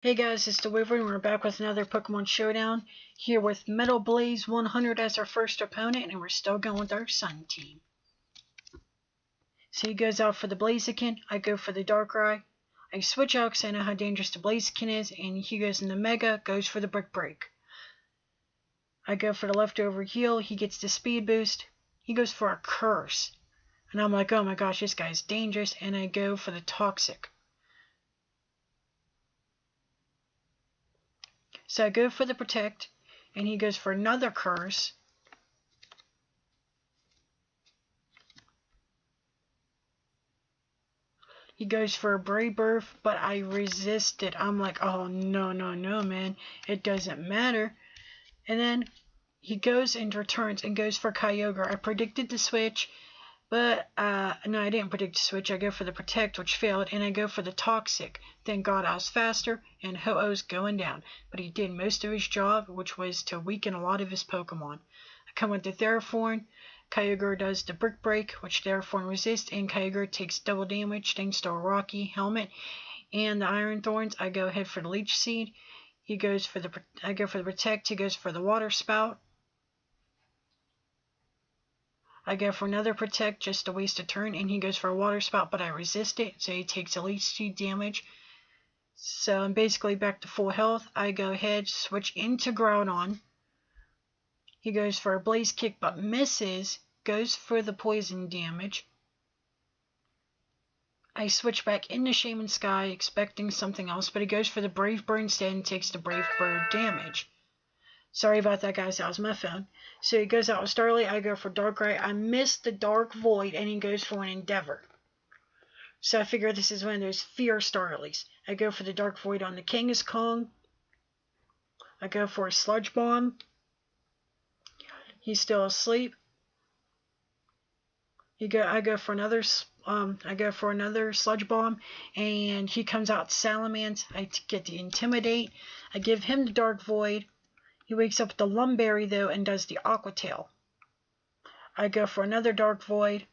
Hey guys, it's the Wyvern. We're back with another Pokemon Showdown. Here with Metal Blaze 100 as our first opponent, and we're still going with our Sun team. So he goes out for the Blaziken, I go for the Darkrai. I switch out because I know how dangerous the Blaziken is, and he goes into Mega, goes for the Brick Break. I go for the leftover heal, he gets the Speed Boost. He goes for a Curse. And I'm like, oh my gosh, this guy's dangerous, and I go for the Toxic. So I go for the Protect, and he goes for another Curse. He goes for a Brave Birth, but I resist it. I'm like, oh, no, man. It doesn't matter. And then he goes and returns and goes for Kyogre. I predicted the switch, but no, I didn't predict the switch. I go for the Protect, which failed, and I go for the Toxic. Thank God I was faster, and Ho-Oh's going down. But he did most of his job, which was to weaken a lot of his Pokemon. I come with the Theraphorn. Kyogre does the Brick Break, which Theraphorn resists, and Kyogre takes double damage thanks to a Rocky Helmet and the Iron Thorns. I go ahead for the Leech Seed. I go for the Protect. He goes for the Water Spout. I go for another Protect just to waste a turn, and he goes for a Water Spout, but I resist it, so he takes a Leech Seed damage. So I'm basically back to full health. I go ahead, switch into Groudon. He goes for a Blaze Kick, but misses, goes for the poison damage. I switch back into Shaman Sky, expecting something else, but he goes for the Brave Bird instead and takes the Brave Bird damage. Sorry about that, guys. That was my phone. So he goes out with Starly. I go for Darkrai. I missed the Dark Void, and he goes for an Endeavor. So I figure this is one of those Fear Starlies. I go for the Dark Void on the Kangaskhan. I go for a Sludge Bomb. He's still asleep. I go for another Sludge Bomb, and he comes out Salamence. I get the Intimidate. I give him the Dark Void. He wakes up with the Lumberry though and does the Aqua Tail. I go for another Dark Void.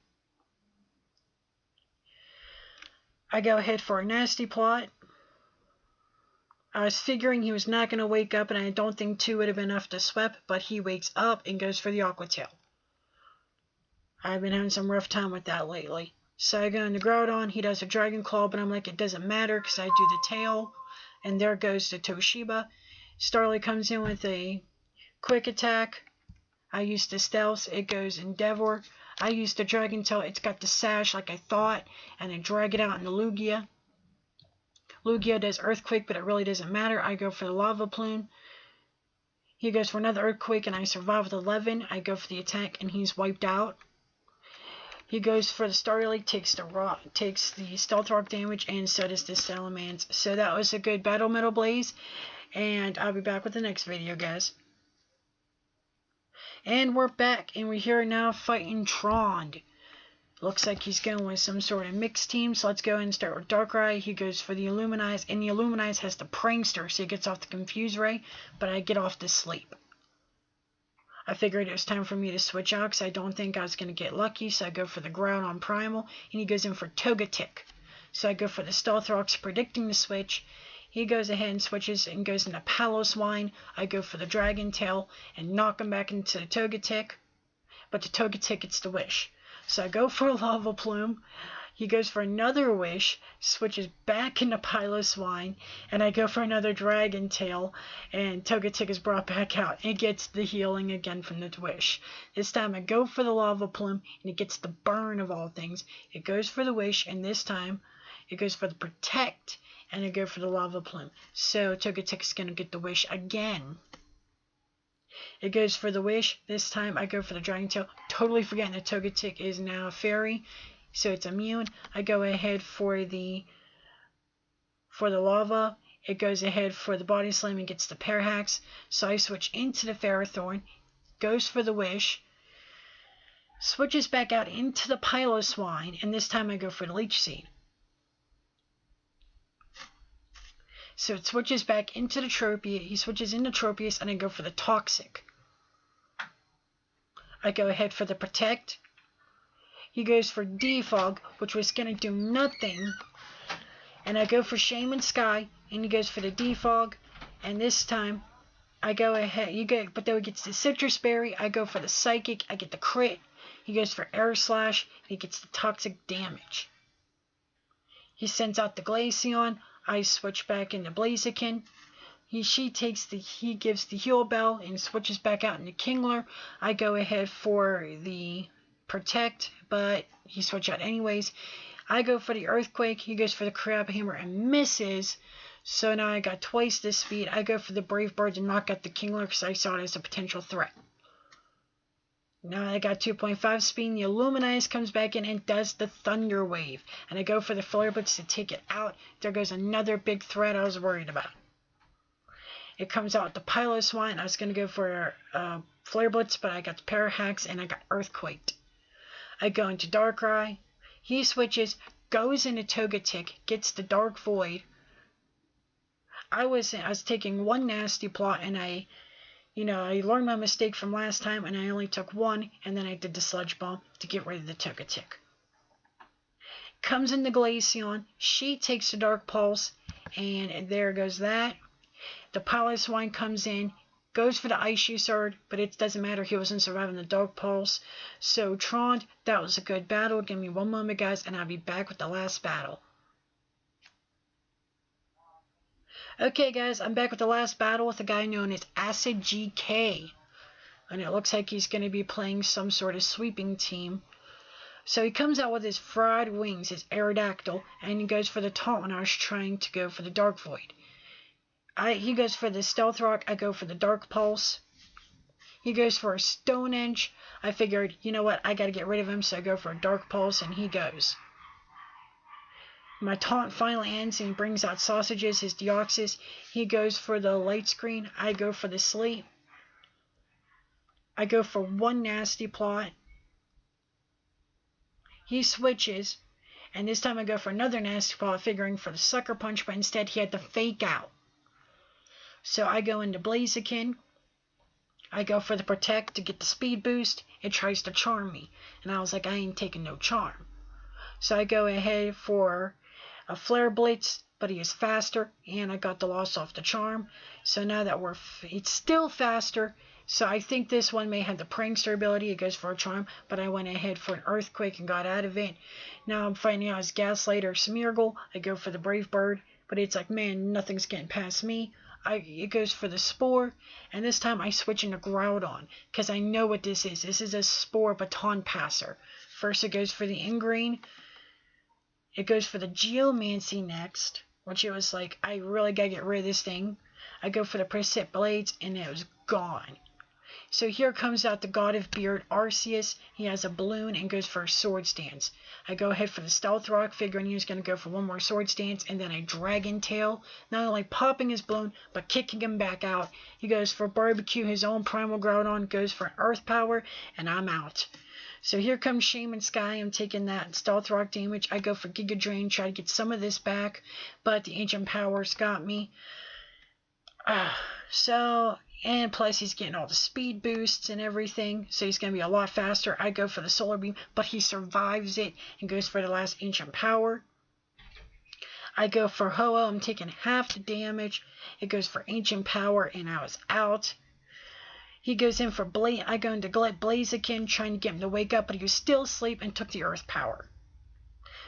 I go ahead for a Nasty Plot. I was figuring he was not going to wake up, and I don't think 2 would have been enough to sweep, but he wakes up and goes for the Aqua Tail. I've been having some rough time with that lately. So I go into Groudon, he does a Dragon Claw, but I'm like, it doesn't matter because I do the tail, and there goes the Toshiba. Starly comes in with a Quick Attack. I use the Stealth, it goes Endeavor. I use the Dragon Tail, it's got the Sash like I thought, and then drag it out into Lugia. Lugia does Earthquake, but it really doesn't matter. I go for the Lava Plume. He goes for another Earthquake, and I survive with 11. I go for the attack, and he's wiped out. He goes for the Starly, takes the Stealth Rock damage, and so does the Salamence. So that was a good battle, Metal Blaze, and I'll be back with the next video, guys. And we're back, and we're here now fighting Trond. Looks like he's going with some sort of mixed team, so let's go ahead and start with Darkrai. He goes for the Illuminize, and the Illuminize has the Prankster, so he gets off the Confuse Ray, but I get off the Sleep. I figured it was time for me to switch out because I don't think I was going to get lucky, so I go for the Groudon Primal, and he goes in for Togetic. So I go for the Stealth Rocks, predicting the switch. He goes ahead and switches and goes into Paloswine. I go for the Dragon Tail and knock him back into the Togetic, but the Togetic gets the Wish. So I go for a Lava Plume. He goes for another Wish, switches back into Piloswine, and I go for another Dragon Tail, and Togetic is brought back out. It gets the healing again from the Wish. This time I go for the Lava Plume, and it gets the burn of all things. It goes for the Wish, and this time it goes for the Protect, and I go for the Lava Plume. So Togetic is going to get the Wish again. It goes for the Wish. This time I go for the Dragon Tail. Totally forgetting that Togetic is now a fairy, so it's immune. I go ahead for the Lava. It goes ahead for the Body Slam and gets the Parahax. So I switch into the Ferrothorn. Goes for the Wish. Switches back out into the Piloswine, and this time I go for the Leech Seed. So it switches back into the Tropius. He switches into Tropius, and I go for the Toxic. I go ahead for the Protect. He goes for Defog, which was going to do nothing. And I go for Shaman Sky. and he goes for the defog, and this time I go ahead, but though he gets the citrus berry, I go for the psychic, I get the crit. He goes for air slash, and he gets the toxic damage. He sends out the Glaceon, I switch back into Blaziken. He gives the heal bell and switches back out into Kingler. I go ahead for the protect, but he switches out anyways. I go for the earthquake, he goes for the crab hammer and misses. So now I got twice this speed. I go for the brave bird to knock out the Kingler because I saw it as a potential threat. Now I got 2.5 speed, and the Illuminize comes back in and does the Thunder Wave. And I go for the Flare Blitz to take it out. There goes another big threat I was worried about. It comes out with the Piloswine. I was going to go for Flare Blitz, but I got the Parahax and I got Earthquaked. I go into Darkrai. He switches, goes into Togetic, gets the Dark Void. I was taking one Nasty Plot, and I learned my mistake from last time, and I only took one, and then I did the Sludge Bomb to get rid of the Togetic. Comes in the Glaceon. She takes the Dark Pulse, and there goes that. The Piloswine comes in, goes for the Ice Sword, but it doesn't matter. He wasn't surviving the Dark Pulse. So Tron, that was a good battle. Give me one moment, guys, and I'll be back with the last battle. Okay, guys, I'm back with the last battle with a guy known as Acid GK. And it looks like he's going to be playing some sort of sweeping team. So he comes out with his fried wings, his Aerodactyl, and he goes for the Taunt when I was trying to go for the Dark Void. He goes for the Stealth Rock, I go for the Dark Pulse. He goes for a Stone Edge. I figured, you know what, I got to get rid of him, so I go for a Dark Pulse, and he goes. My taunt finally ends, and he brings out Sausages, his Deoxys. He goes for the Light Screen. I go for the Sleep. I go for one Nasty Plot. He switches, and this time I go for another Nasty Plot, figuring for the Sucker Punch, but instead he had to Fake Out. So I go into Blaziken. I go for the Protect to get the speed boost. It tries to Charm me, and I was like, I ain't taking no Charm. So I go ahead for a Flare Blitz, but he is faster, and I got the loss off the Charm. So now that it's still faster, so I think this one may have the Prankster ability. It goes for a Charm, but I went ahead for an Earthquake and got out of it. Now I'm fighting out as Gaslight or Smeargle. I go for the Brave Bird, but it's like, man, nothing's getting past me. It goes for the Spore, and this time I switch into Groudon, because I know what this is. This is a Spore Baton Passer. First it goes for the Ingrain. It goes for the Geomancy next, which it was like, I really gotta get rid of this thing. I go for the Precipice Blades, and it was gone. So here comes out the God of Beard, Arceus. He has a balloon and goes for a Swords Dance. I go ahead for the Stealth Rock, figuring he was going to go for one more Swords Dance, and then I Dragon Tail, not only popping his balloon, but kicking him back out. He goes for Barbecue, his own Primal Groudon, goes for Earth Power, and I'm out. So here comes Shaman Sky. I'm taking that Stealth Rock damage. I go for Giga Drain, try to get some of this back, but the Ancient Powers got me. And plus he's getting all the speed boosts and everything, so he's going to be a lot faster. I go for the Solar Beam, but he survives it and goes for the last Ancient Power. I go for Ho-Oh. I'm taking half the damage. It goes for Ancient Power, and I was out. He goes in for Blaze. I go into Blaziken, trying to get him to wake up, but he was still asleep and took the Earth Power.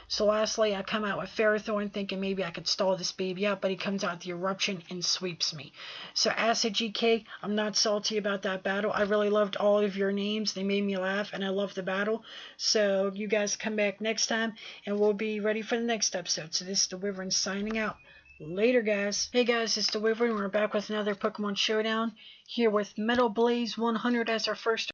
So lastly, I come out with Ferrothorn, thinking maybe I could stall this baby out, but he comes out with the Eruption and sweeps me. So Acid GK, I'm not salty about that battle. I really loved all of your names. They made me laugh, and I loved the battle. So you guys come back next time, and we'll be ready for the next episode. So this is the Wyvern signing out. Later, guys. Hey guys, it's the Wyvern. We're back with another Pokemon Showdown, here with Metal Blaze 100 as our first